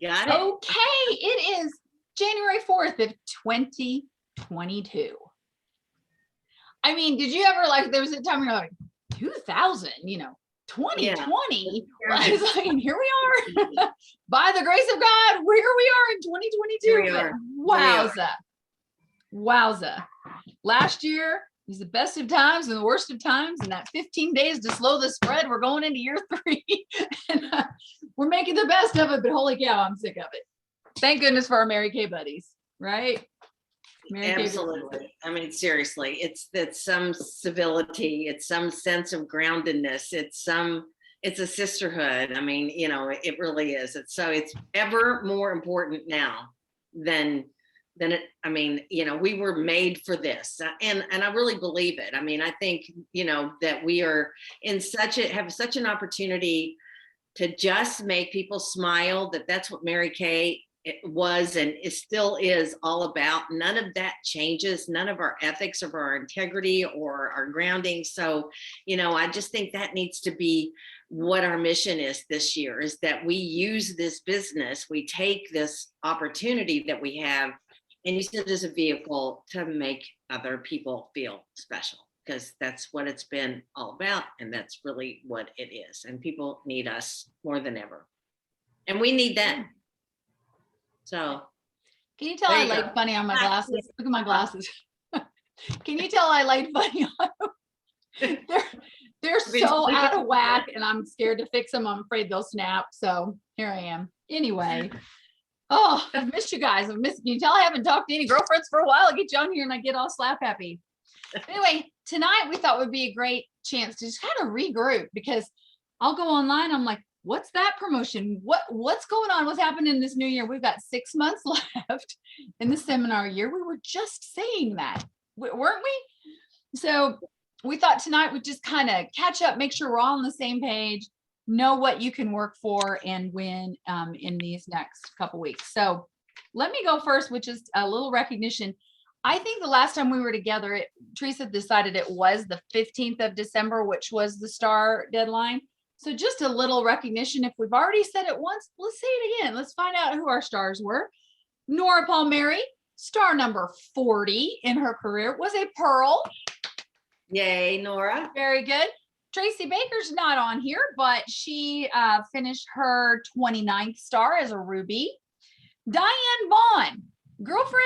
Got it. Okay, it is January 4th of 2022. I mean, did you ever there was a time where you're like 2000, 2020 was like, here we are. By the grace of God, here we are in 2022. Here we are. Wowza. Wowza. Last year was the best of times and the worst of times. And that 15 days to slow the spread, we're going into year 3. And we're making the best of it, but holy cow, I'm sick of it. Thank goodness for our Mary Kay buddies, right? Absolutely. I mean, seriously, it's some civility, it's some sense of groundedness, it's a sisterhood. I mean, it really is. It's ever more important now than it. I mean, we were made for this, and I really believe it. I mean, I think that we are have such an opportunity to just make people smile. That's what Mary Kay was and it still is all about. None of that changes, none of our ethics or our integrity or our grounding. So, I just think that needs to be what our mission is this year, is that we use this business, we take this opportunity that we have and use it as a vehicle to make other people feel special, because that's what it's been all about. And that's really what it is. And people need us more than ever. And we need them. So can you tell I laid funny on my glasses? Look at my glasses. Can you tell I laid funny on them? They're so out of whack and I'm scared to fix them. I'm afraid they'll snap. So here I am. Anyway. Oh, I've missed you guys. Can you tell I haven't talked to any girlfriends for a while? I get you on here and I get all slap happy. Anyway, tonight we thought would be a great chance to just kind of regroup, because I'll go online. I'm like, what's that promotion? What's going on? What's happening in this new year? We've got 6 months left in the seminar year. We were just saying that, weren't we? So we thought tonight we'd just kind of catch up, make sure we're all on the same page, know what you can work for and when in these next couple weeks. So let me go first, which is a little recognition. I think the last time we were together, Teresa decided it was the 15th of December, which was the STAR deadline. So just a little recognition. If we've already said it once, let's say it again. Let's find out who our stars were. Nora Palmieri, star number 40 in her career, was a pearl. Yay, Nora. Very good. Tracy Baker's not on here, but she finished her 29th star as a ruby. Diane Vaughn, girlfriend,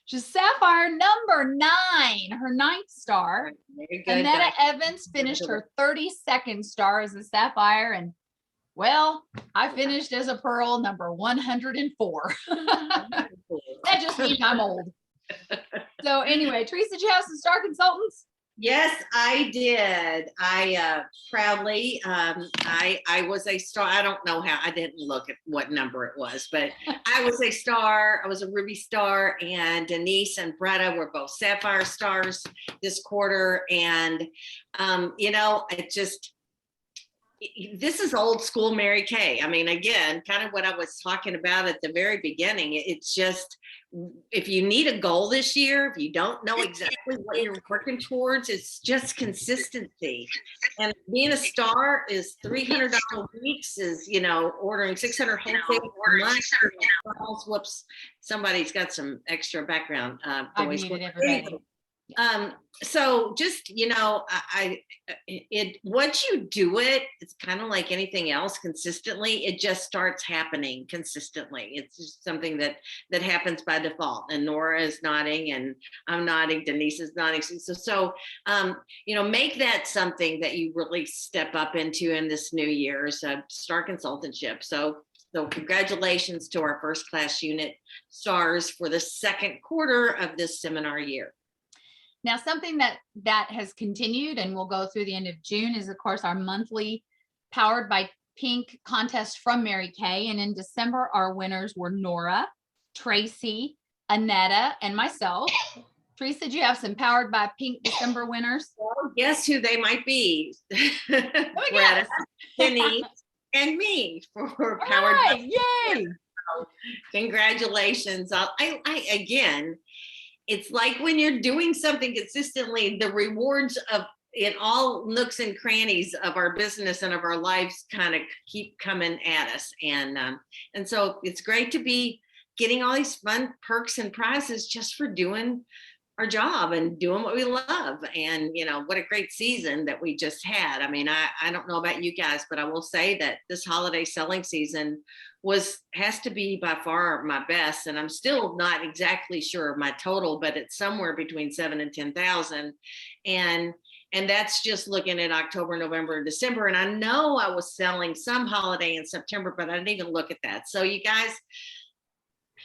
she's sapphire number 9, her 9th star. Annetta Evans finished her 32nd star as a sapphire. And well, I finished as a pearl number 104. That just means I'm old. So anyway, Teresa, did you have some star consultants? Yes, I did. I proudly, I was a star. I don't know how, I didn't look at what number it was, but I was a star. I was a ruby star, and Denise and Bretta were both sapphire stars this quarter. And, this is old school Mary Kay. I mean, again, kind of what I was talking about at the very beginning. It's just, if you need a goal this year, if you don't know exactly what you're working towards, it's just consistency. And being a star is $300 weeks, is, ordering 600 wholesale months. Whoops, somebody's got some extra background noise. So just, once you do it, it's kind of like anything else consistently, it just starts happening consistently. It's just something that happens by default. And Nora is nodding and I'm nodding, Denise is nodding. So, make that something that you really step up into in this new year's star consultantship. So congratulations to our first class unit stars for the second quarter of this seminar year. Now, something that has continued and will go through the end of June is, of course, our monthly Powered by Pink contest from Mary Kay. And in December, our winners were Nora, Tracy, Annetta, and myself. Teresa, did you have some Powered by Pink December winners? Well, guess who they might be? Bretta, Denise, and me for Powered by Pink. Yay! So, congratulations. I again, it's like when you're doing something consistently, the rewards of in all nooks and crannies of our business and of our lives kind of keep coming at us. And so it's great to be getting all these fun perks and prizes just for doing our job and doing what we love. And, what a great season that we just had. I mean, I don't know about you guys, but I will say that this holiday selling season has to be by far my best. And I'm still not exactly sure of my total, but it's somewhere between 7 and 10,000. And that's just looking at October, November, and December. And I know I was selling some holiday in September, but I didn't even look at that. So you guys,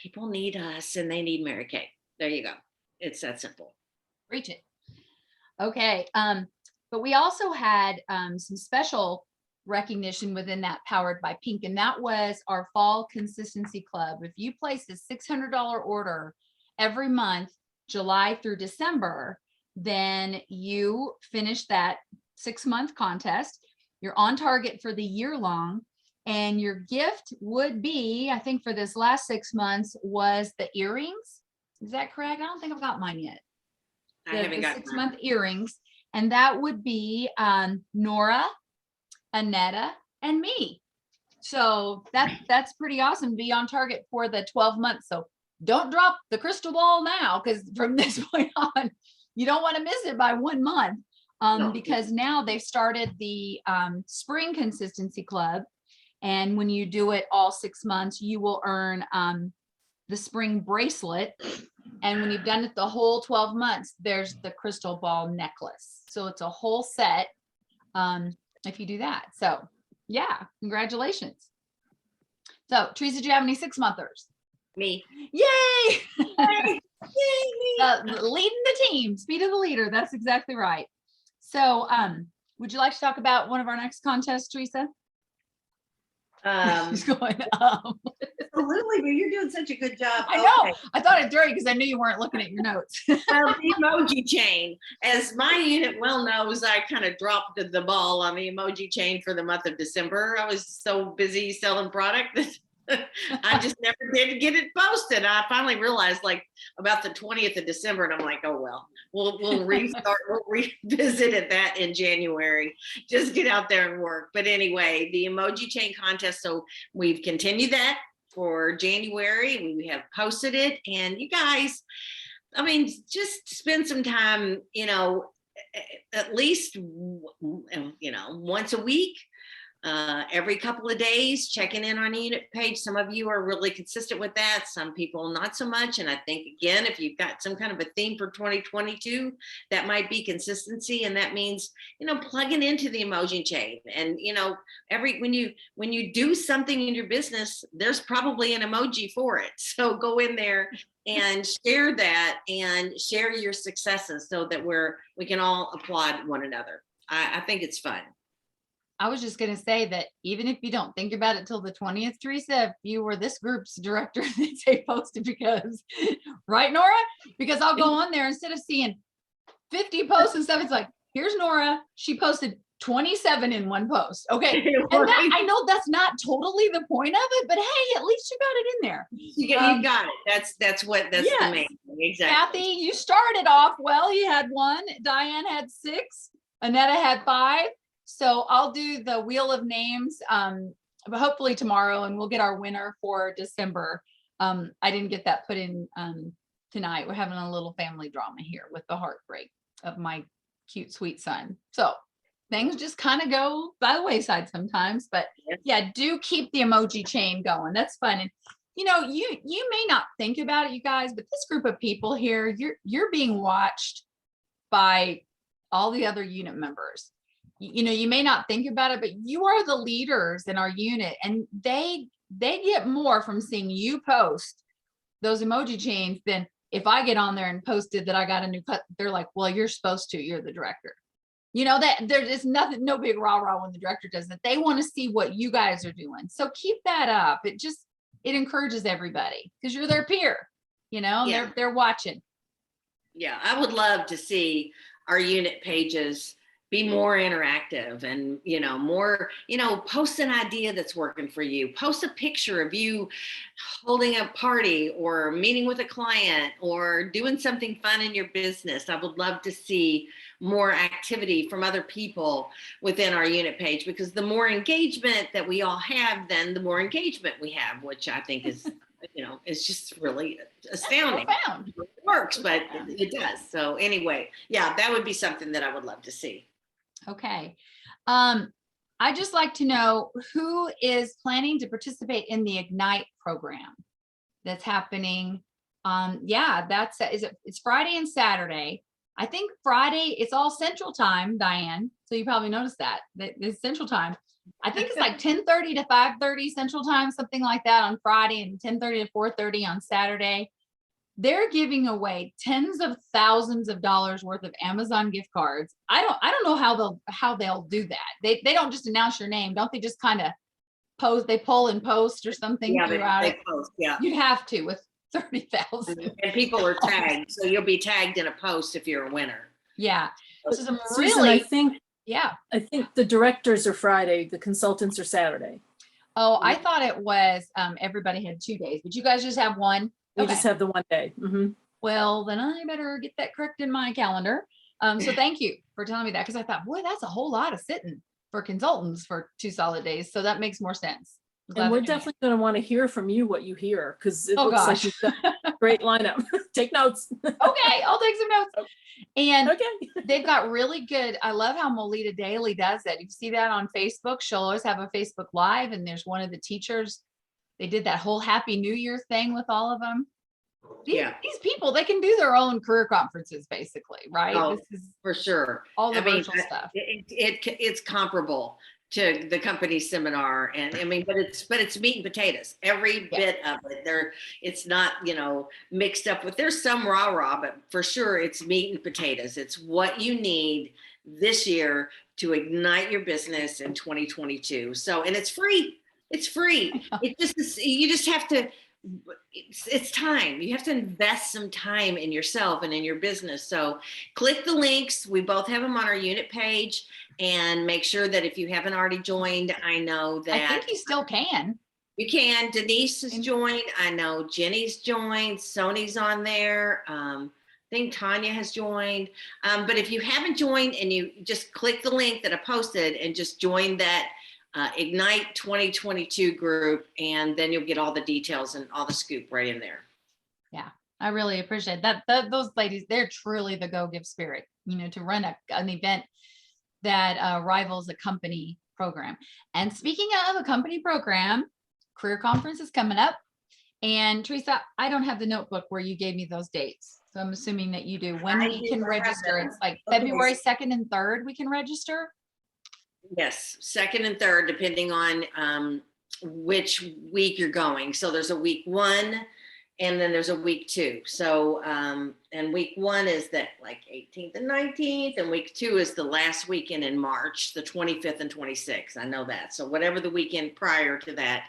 people need us and they need Mary Kay. There you go. It's that simple. Reach it. Okay. But we also had some special recognition within that Powered by Pink, and that was our Fall Consistency Club. If you placed a $600 order every month, July through December, then you finish that 6-month contest. You're on target for the year long, and your gift would be, I think for this last 6 months, was the earrings. Is that correct? I don't think I've got mine yet. I haven't got 6-month earrings, and that would be Nora, Annetta, and me. So that's pretty awesome. Be on target for the 12 months. So don't drop the crystal ball now, because from this point on, you don't want to miss it by 1 month. No. Because now they've started the Spring Consistency Club, and when you do it all 6 months, you will earn the spring bracelet. And when you've done it the whole 12 months, there's the crystal ball necklace. So it's a whole set if you do that. So yeah, congratulations. So Teresa, do you have any 6-monthers? Me. Yay! Yay! Leading the team, speed of the leader. That's exactly right. So would you like to talk about one of our next contests, Teresa? She's going, Absolutely, but you're doing such a good job. I know. I thought I'd throw you because I knew you weren't looking at your notes. Well, the emoji chain, as my unit well knows, I kind of dropped the ball on the emoji chain for the month of December. I was so busy selling product that I just never did get it posted. I finally realized like about the 20th of December, and I'm like, oh, well, we'll restart, we'll revisit at that in January. Just get out there and work. But anyway, the emoji chain contest. So we've continued that for January. We have posted it, and you guys, I mean, just spend some time, at least, once a week, every couple of days, checking in on a unit page. Some of you are really consistent with that. Some people not so much. And I think, again, if you've got some kind of a theme for 2022, that might be consistency. And that means, plugging into the emoji chain. And, when you do something in your business, there's probably an emoji for it. So go in there and share that and share your successes so that we can all applaud one another. I think it's fun. I was just going to say that even if you don't think about it till the 20th, Teresa, if you were this group's director, they'd say post it because, right, Nora? Because I'll go on there instead of seeing 50 posts and stuff. It's like, here's Nora. She posted 27 in one post. Okay. And I know that's not totally the point of it, but hey, at least you got it in there. You got it. That's yes, the main thing. Exactly. Kathy, you started off well. You had 1. Diane had 6. Annetta had 5. So I'll do the wheel of names, but hopefully tomorrow, and we'll get our winner for December. I didn't get that put in tonight. We're having a little family drama here with the heartbreak of my cute, sweet son. So things just kind of go by the wayside sometimes, but yeah, do keep the emoji chain going. That's fun. And you may not think about it, you guys, but this group of people here, you're being watched by all the other unit members. You may not think about it, but you are the leaders in our unit, and they get more from seeing you post those emoji chains than if I get on there and posted that I got a new cut. They're like, well, you're supposed to, you're the director. That there is nothing, no big rah-rah when the director does that. They want to see what you guys are doing. So keep that up. It encourages everybody because you're their peer, they're watching. Yeah. I would love to see our unit pages be more interactive and, more, post an idea that's working for you. Post a picture of you holding a party or meeting with a client or doing something fun in your business. I would love to see more activity from other people within our unit page, because the more engagement that we all have, then the more engagement we have, which I think is, is just really astounding. It works, but it does. So anyway, yeah, that would be something that I would love to see. Okay. I'd just like to know who is planning to participate in the Ignite program that's happening. It's Friday and Saturday. I think Friday, it's all Central Time, Diane. So you probably noticed that it's Central Time. I think it's like 10:30 to 5:30 Central Time, something like that on Friday, and 10:30 to 4:30 on Saturday. They're giving away tens of thousands of dollars worth of Amazon gift cards. I don't know how they'll do that. They don't just announce your name. Don't they just kind of post, they pull and post or something throughout it? Post, yeah. You'd have to with 30,000. And people are tagged. So you'll be tagged in a post if you're a winner. Yeah. Susan, I think the directors are Friday, the consultants are Saturday. Oh, I thought it was everybody had 2 days, but you guys just have one. We just have the one day. Mm-hmm. Well, then I better get that correct in my calendar. So thank you for telling me that, because I thought, boy, that's a whole lot of sitting for consultants for 2 solid days. So that makes more sense. And we're definitely going to want to hear from you what you hear, because it looks like you've got a great lineup. Take notes. Okay, I'll take some notes. And okay. They've got really good. I love how Melita Daly does that. You see that on Facebook. She'll always have a Facebook Live, and there's one of the teachers. They did that whole Happy New Year thing with all of them. These people, they can do their own career conferences, basically, right? Oh, this is for sure. All the virtual stuff. It's comparable to the company seminar, and but it's meat and potatoes. Every bit of it. It's not mixed up with. There's some rah-rah, but for sure it's meat and potatoes. It's what you need this year to ignite your business in 2022. So, and it's free. It's free. You just have to. It's time. You have to invest some time in yourself and in your business. So click the links. We both have them on our unit page, and make sure that if you haven't already joined, I know that. I think you still can. You can. Denise has joined. I know Jenny's joined. Sony's on there. I think Tanya has joined. But if you haven't joined, and you just click the link that I posted and just join that Ignite 2022 group, and then you'll get all the details and all the scoop right in there. Yeah, I really appreciate that. Those ladies, they're truly the Go Give spirit, to run an event that rivals a company program. And speaking of a company program, Career Conference is coming up. And Teresa, I don't have the notebook where you gave me those dates. So I'm assuming that you do. When we can register, it's like February 2nd and 3rd we can register. Yes, 2nd and 3rd, depending on which week you're going. So there's a week 1, and then there's a week 2. So, and week 1 is that like 18th and 19th, and week 2 is the last weekend in March, the 25th and 26th. I know that. So whatever the weekend prior to that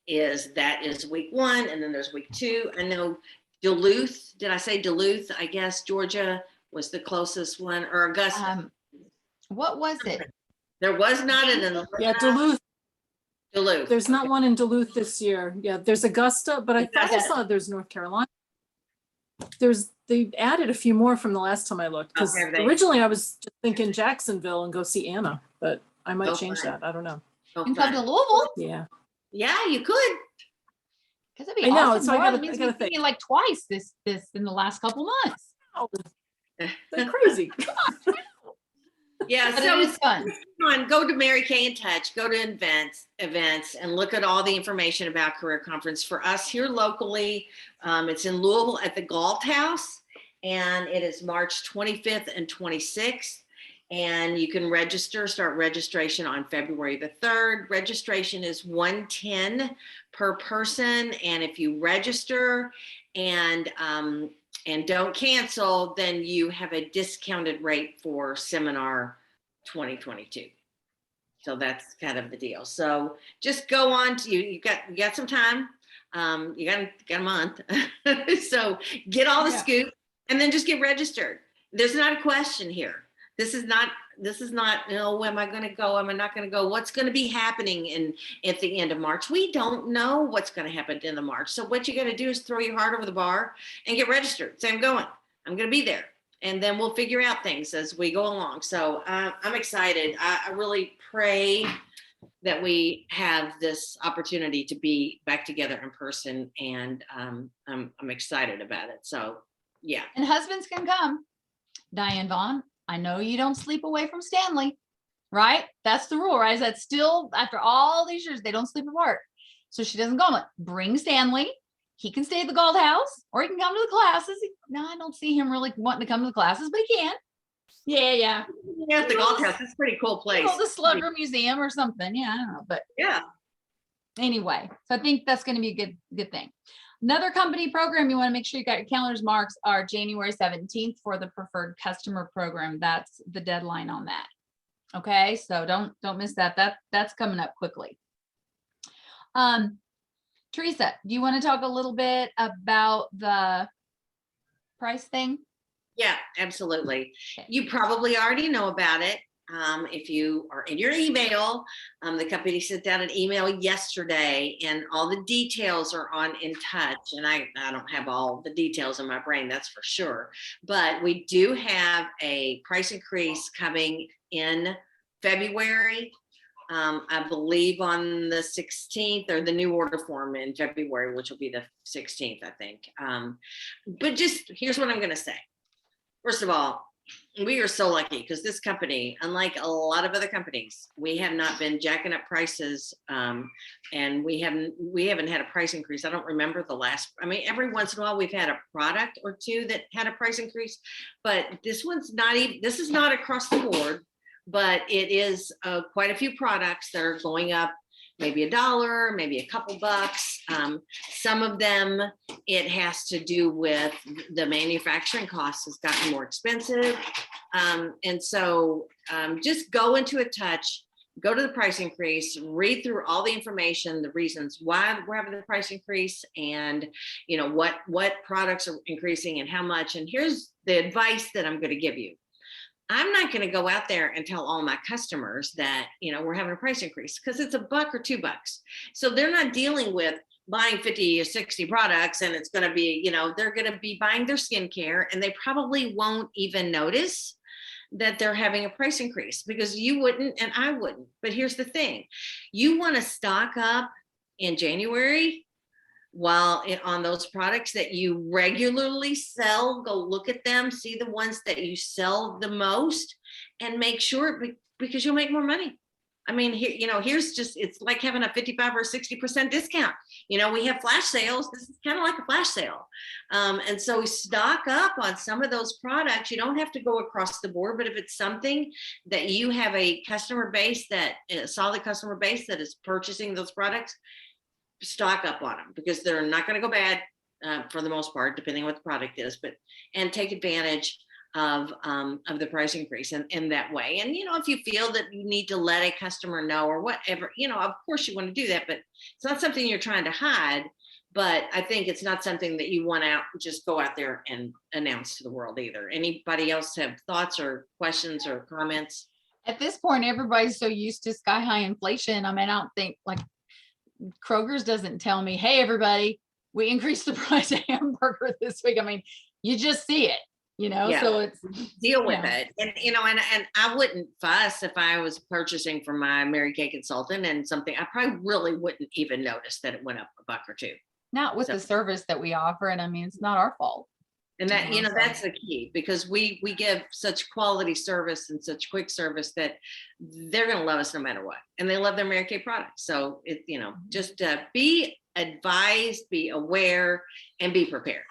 is week 1, and then there's week 2. I know Duluth. Did I say Duluth? I guess Georgia was the closest one, or Augusta. What was it? There was not an Duluth. Duluth. There's not one in Duluth this year. Yeah, there's Augusta, but I thought I saw there's North Carolina. They added a few more from the last time I looked, because originally I was just thinking Jacksonville and go see Anna, but I might change that. I don't know. You can come to Louisville. Yeah, you could. Because it'd be awesome. So I gotta think like twice this in the last couple months. Oh, they're crazy. Yeah, but so it's fun. Go to Mary Kay in Touch, go to events, and look at all the information about Career Conference. For us here locally, it's in Louisville at the Galt House, and it is March 25th and 26th. And you can start registration on February the 3rd. Registration is $110 per person. And if you register and don't cancel, then you have a discounted rate for seminar 2022. So that's kind of the deal. So just go on to you got some time. You got a month. So get all the scoop, and then just get registered. There's not a question here. This is not, am I going to go? Am I not going to go? What's going to be happening at the end of March? We don't know what's going to happen at the end of March. So what you got to do is throw your heart over the bar and get registered. Say, I'm going to be there. and then we'll figure out things as we go along. So I'm excited. I really pray that we have this opportunity to be back together in person, and I'm excited about it. So yeah. And husbands can come. Diane Vaughn, I know you don't sleep away from Stanley, right? That's the rule, right? Is that still, after all these years, they don't sleep apart. So she doesn't go. I'm like, bring Stanley. He can stay at the Gold House, or he can come to the classes. No, I don't see him really wanting to come to the classes, but he can. Yeah. Yeah, the Gold House. It's a pretty cool place. The Slugger Museum or something. Yeah, I don't know. But yeah. Anyway, so I think that's going to be a good thing. Another company program you want to make sure you got your calendars marks are January 17th for the preferred customer program. That's the deadline on that. Okay, so don't miss that. That's coming up quickly. Teresa, do you want to talk a little bit about the price thing? Yeah, absolutely. You probably already know about it. If you are in your email, the company sent out an email yesterday, and all the details are on In Touch. And I don't have all the details in my brain, that's for sure. But we do have a price increase coming in February. I believe on the 16th, or the new order form in February, which will be the 16th, I think. But just here's what I'm going to say. First of all, we are so lucky because this company, unlike a lot of other companies, we have not been jacking up prices, and we haven't had a price increase. I don't remember the last. I mean, every once in a while we've had a product or two that had a price increase, but this one's not even. This is not across the board, but it is quite a few products that are going up. Maybe $1, maybe a couple bucks. Some of them, it has to do with the manufacturing costs has gotten more expensive. And so just go into a touch, go to the price increase, read through all the information, the reasons why we're having the price increase, and what products are increasing and how much. And here's the advice that I'm going to give you. I'm not going to go out there and tell all my customers that, we're having a price increase, because it's $1 or $2. So they're not dealing with buying 50 or 60 products, and it's going to be, they're going to be buying their skincare, and they probably won't even notice that they're having a price increase, because you wouldn't and I wouldn't. But here's the thing. You want to stock up in January while on those products that you regularly sell. Go look at them, see the ones that you sell the most, and make sure, because you'll make more money. I mean, here's just, it's like having a 55 or 60% discount. We have flash sales. This is kind of like a flash sale. And so we stock up on some of those products. You don't have to go across the board, but if it's something that you have a customer base, a solid customer base that is purchasing those products, stock up on them, because they're not going to go bad for the most part, depending on what the product is, and take advantage of the price increase in that way. And, if you feel that you need to let a customer know or whatever, of course you want to do that, but it's not something you're trying to hide. But I think it's not something that you want to just go out there and announce to the world either. Anybody else have thoughts or questions or comments? At this point, everybody's so used to sky high inflation. I mean, I don't think Kroger's doesn't tell me, hey, everybody, we increased the price of hamburger this week. I mean, you just see it, so it's deal with it. And, and I wouldn't fuss if I was purchasing from my Mary Kay consultant and something, I probably really wouldn't even notice that it went up $1 or $2. Not with the service that we offer. And I mean, it's not our fault. And that, that's the key, because we give such quality service and such quick service that they're going to love us no matter what. And they love their Mary Kay products. So it, just be advised, be aware, and be prepared.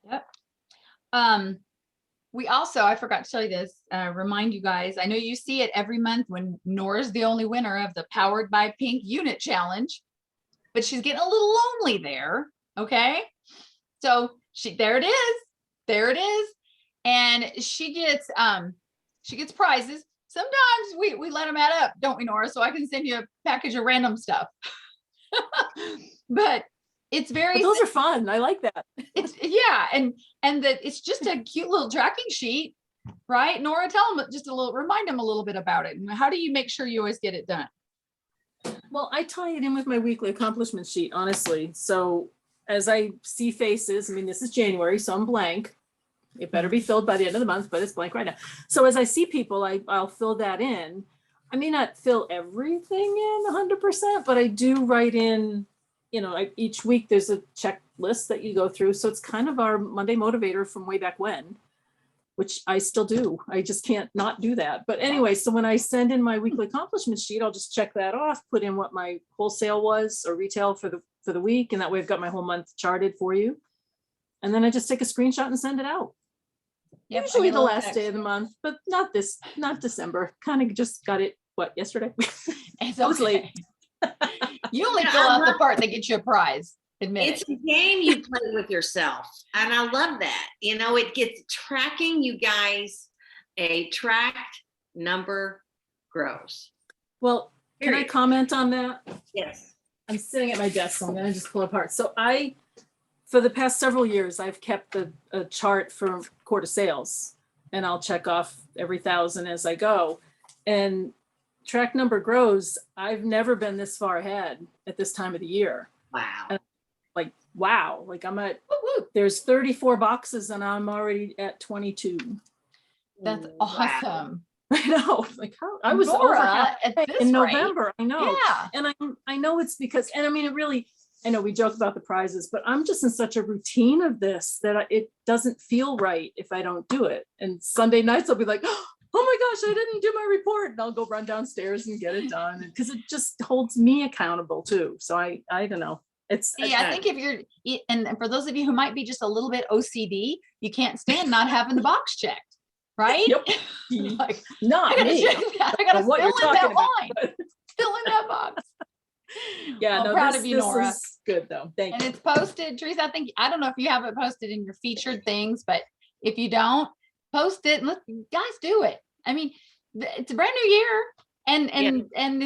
Yep. We also, I forgot to tell you this, remind you guys, I know you see it every month when Nora's the only winner of the Powered by Pink Unit Challenge, but she's getting a little lonely there. Okay. So there it is. And she gets prizes. Sometimes we let them add up, don't we, Nora? So I can send you a package of random stuff. But it's those are fun. I like that. And that it's just a cute little tracking sheet, right? Nora, remind them a little bit about it. And how do you make sure you always get it done? Well, I tie it in with my weekly accomplishment sheet, honestly. So as I see faces, I mean, this is January, so I'm blank. It better be filled by the end of the month, but it's blank right now. So as I see people, I'll fill that in. I may not fill everything in 100%, but I do write in, each week there's a checklist that you go through. So it's kind of our Monday motivator from way back when, which I still do. I just can't not do that. But anyway, so when I send in my weekly accomplishment sheet, I'll just check that off, put in what my wholesale was or retail for the week. And that way I've got my whole month charted for you. And then I just take a screenshot and send it out. Yep, Usually the last day of the month, but not December. Kind of just got it, yesterday? It's I was late. You only fill out the part that gets you a prize. Admit it's a game you play with yourself. And I love that. It gets tracking you guys. A tracked number grows. Well, can I comment on that? Yes. I'm sitting at my desk, so I'm going to just pull it apart. So for the past several years, I've kept a chart for quarter sales, and I'll check off every 1,000 as I go. And track number grows. I've never been this far ahead at this time of the year. Wow. And wow. I'm at, there's 34 boxes and I'm already at 22. That's awesome. I know. How I was Nora, over in November. I know. Yeah. And I know it's because, and I mean, I know we joke about the prizes, but I'm just in such a routine of this that it doesn't feel right if I don't do it. And Sunday nights I'll be like, oh my gosh, I didn't do my report. And I'll go run downstairs and get it done. Because it just holds me accountable too. So I don't know. I think if you're, and for those of you who might be just a little bit OCD, you can't stand not having the box checked, right? Yep. Not me. I gotta fill in that line. Fill in that box. Yeah, I'm proud of you, Nora. Is good though. Thank you. And it's posted, Teresa. I don't know if you have it posted in your featured things, but if you don't, post it. Look, guys, do it. I mean, it's a brand new year, and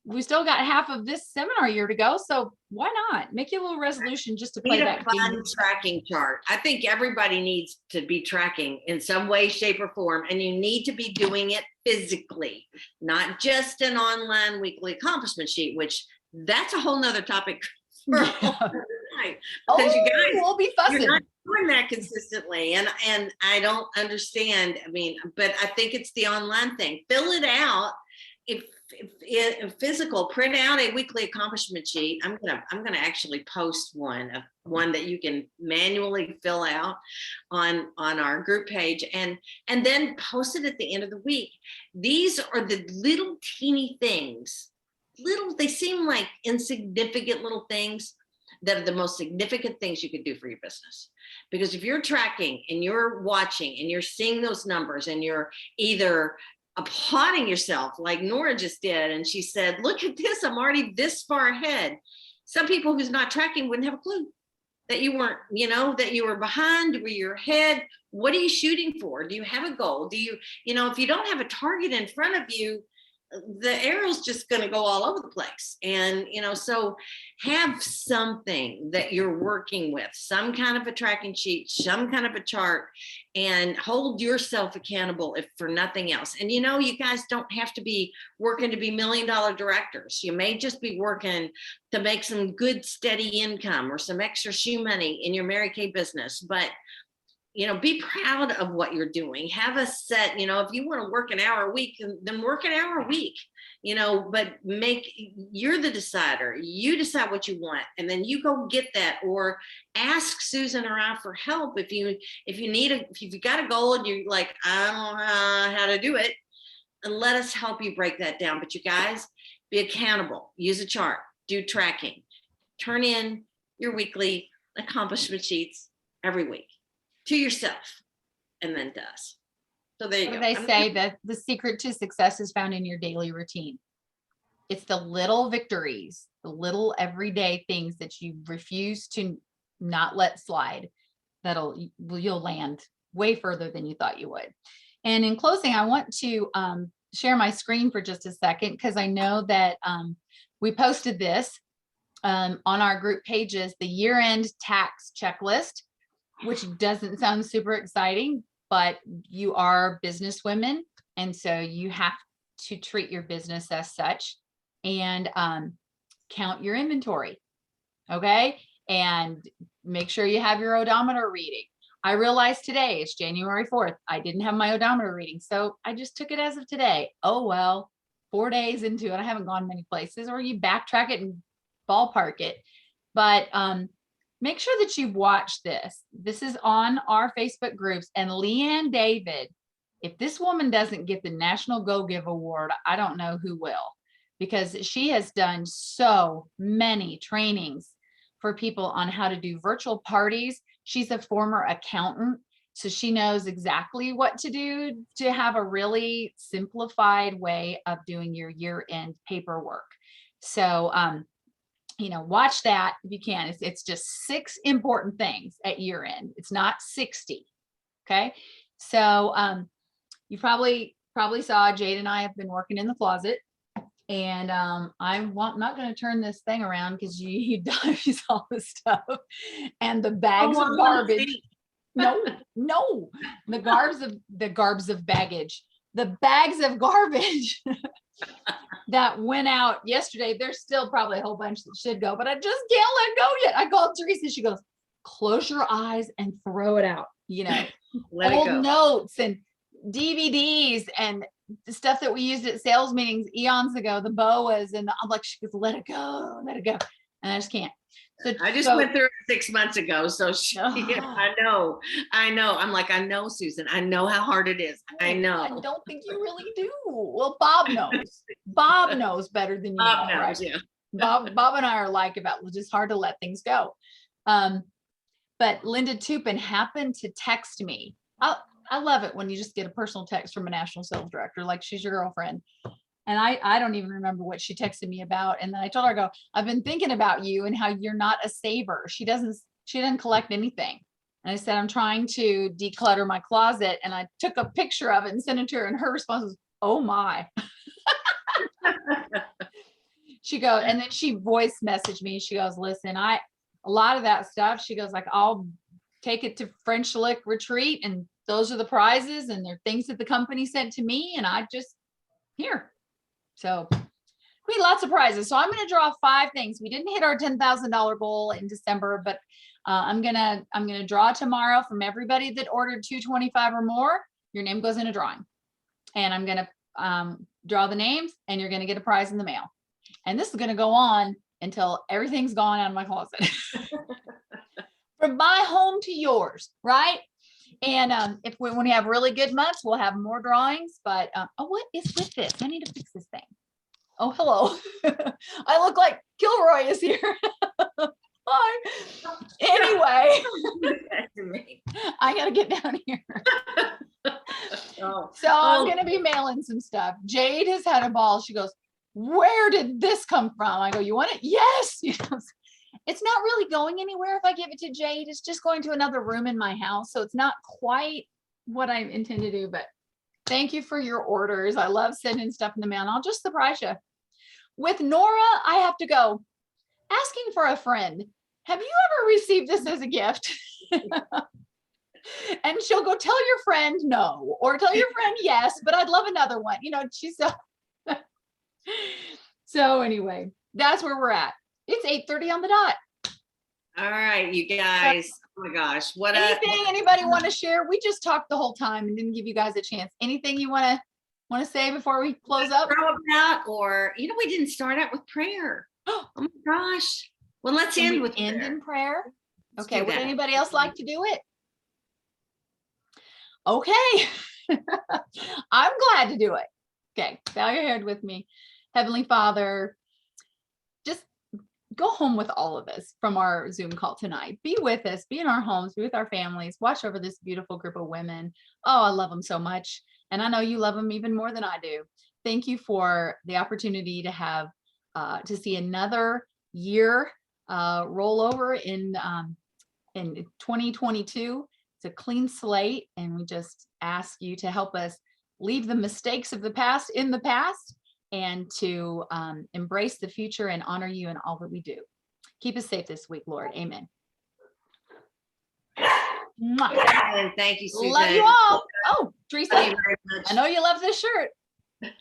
we still got half of this seminar year to go. So why not make you a little resolution just to play that fun tracking chart? I think everybody needs to be tracking in some way, shape, or form, and you need to be doing it physically, not just an online weekly accomplishment sheet, which that's a whole nother topic for a whole other night. Because you guys, we'll be fussing. You're not doing that consistently, and I don't understand. I mean, but I think it's the online thing. Fill it out. If physical, print out a weekly accomplishment sheet. I'm gonna actually post one that you can manually fill out on our group page, and then post it at the end of the week. These are the little teeny things. They seem like insignificant little things that are the most significant things you could do for your business. Because if you're tracking and you're watching and you're seeing those numbers and you're either applauding yourself like Nora just did, and she said, look at this, I'm already this far ahead. Some people who's not tracking wouldn't have a clue that you weren't, that you were behind, where you're ahead. What are you shooting for? Do you have a goal? Do you, if you don't have a target in front of you, the arrow's just going to go all over the place. And, so have something that you're working with, some kind of a tracking sheet, some kind of a chart, and hold yourself accountable if for nothing else. And, you guys don't have to be working to be $1 million directors. You may just be working to make some good, steady income or some extra shoe money in your Mary Kay business. But be proud of what you're doing. Have a set, if you want to work an hour a week, then work an hour a week, but you're the decider. You decide what you want, and then you go get that, or ask Susan or I for help. If you got a goal and you're like, I don't know how to do it, and let us help you break that down. But you guys, be accountable, use a chart, do tracking, turn in your weekly accomplishment sheets every week. To yourself, and then to us. So there you go. They say that the secret to success is found in your daily routine. It's the little victories, the little everyday things that you refuse to not let slide, you'll land way further than you thought you would. And in closing, I want to share my screen for just a second, because I know that we posted this on our group pages, the year-end tax checklist, which doesn't sound super exciting, but you are business women. And so you have to treat your business as such, and count your inventory. Okay. And make sure you have your odometer reading. I realized today it's January 4th. I didn't have my odometer reading. So I just took it as of today. Oh, well, 4 days into it, I haven't gone many places, or you backtrack it and ballpark it. But make sure that you've watched this. This is on our Facebook groups. And Leanne David, if this woman doesn't get the National Go Give Award, I don't know who will, because she has done so many trainings for people on how to do virtual parties. She's a former accountant, so she knows exactly what to do to have a really simplified way of doing your year-end paperwork. So, watch that if you can. It's just 6 important things at year end. It's not 60. Okay. So, you probably saw Jade and I have been working in the closet, and I'm not going to turn this thing around because you dives all the stuff and the bags of garbage. No, the bags of garbage that went out yesterday. There's still probably a whole bunch that should go, but I just can't let go yet. I called Teresa. She goes, close your eyes and throw it out. Old notes and DVDs and the stuff that we used at sales meetings eons ago, the BOAs, and I'm like, she goes, let it go. And I just can't. So I just went through it 6 months ago. So I know. I'm like, I know, Susan. I know how hard it is. I know. I don't think you really do. Well, Bob knows. Bob knows better than you. Bob knows, right? yeah. Bob and I are like about just hard to let things go. But Linda Tupin happened to text me. I love it when you just get a personal text from a national sales director, like she's your girlfriend. And I don't even remember what she texted me about. And then I told her, I've been thinking about you and how you're not a saver. She doesn't collect anything. And I said, I'm trying to declutter my closet. And I took a picture of it and sent it to her. And her response was, oh my. She goes, and then she voice messaged me. She goes, listen, a lot of that stuff, she goes, like, I'll take it to French Lick Retreat, and those are the prizes, and they're things that the company sent to me, and I just here. So we had lots of prizes. So I'm going to draw 5 things. We didn't hit our $10,000 goal in December, but I'm gonna draw tomorrow from everybody that ordered $225 or more. Your name goes in a drawing, and I'm gonna draw the names, and you're gonna get a prize in the mail. And this is gonna go on until everything's gone out of my closet. From my home to yours, right? And when we have really good months, we'll have more drawings. But what is with this? I need to fix this thing. Oh, hello. I look like Kilroy is here. Hi. Anyway, I gotta get down here. So I'm gonna be mailing some stuff. Jade has had a ball. She goes, where did this come from? I go, you want it? Yes. It's not really going anywhere if I give it to Jade. It's just going to another room in my house. So it's not quite what I intend to do, but thank you for your orders. I love sending stuff in the mail, and I'll just surprise you. With Nora, I have to go asking for a friend. Have you ever received this as a gift? And she'll go, tell your friend no, or tell your friend yes, but I'd love another one. She's so anyway, that's where we're at. It's 8:30 on the dot. All right, you guys. Oh my gosh. Anything anybody want to share? We just talked the whole time and didn't give you guys a chance. Anything you want to say before we close up? Or we didn't start out with prayer. Oh my gosh. Well, let's end in prayer. Okay. Would anybody else like to do it? Okay. I'm glad to do it. Okay. Bow your head with me. Heavenly Father, just go home with all of us from our Zoom call tonight. Be with us, be in our homes, be with our families, watch over this beautiful group of women. Oh, I love them so much. And I know you love them even more than I do. Thank you for the opportunity to have, to see another year roll over in 2022. It's a clean slate. And we just ask you to help us leave the mistakes of the past in the past, and to embrace the future and honor you in all that we do. Keep us safe this week, Lord. Amen. Mwah. Thank you, Susan. Love you all. Oh, Teresa, Thank you very much. I know you love this shirt.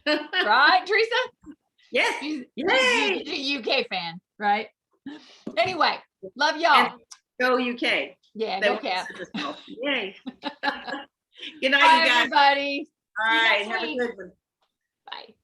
Right, Teresa? Yes. You're a UK fan, right? Anyway, love y'all. And go UK. Yeah, They go won't Cap. sit this well. Yay. Good night, Bye, you guys. everybody. All See you right, next have a week. good one. Bye.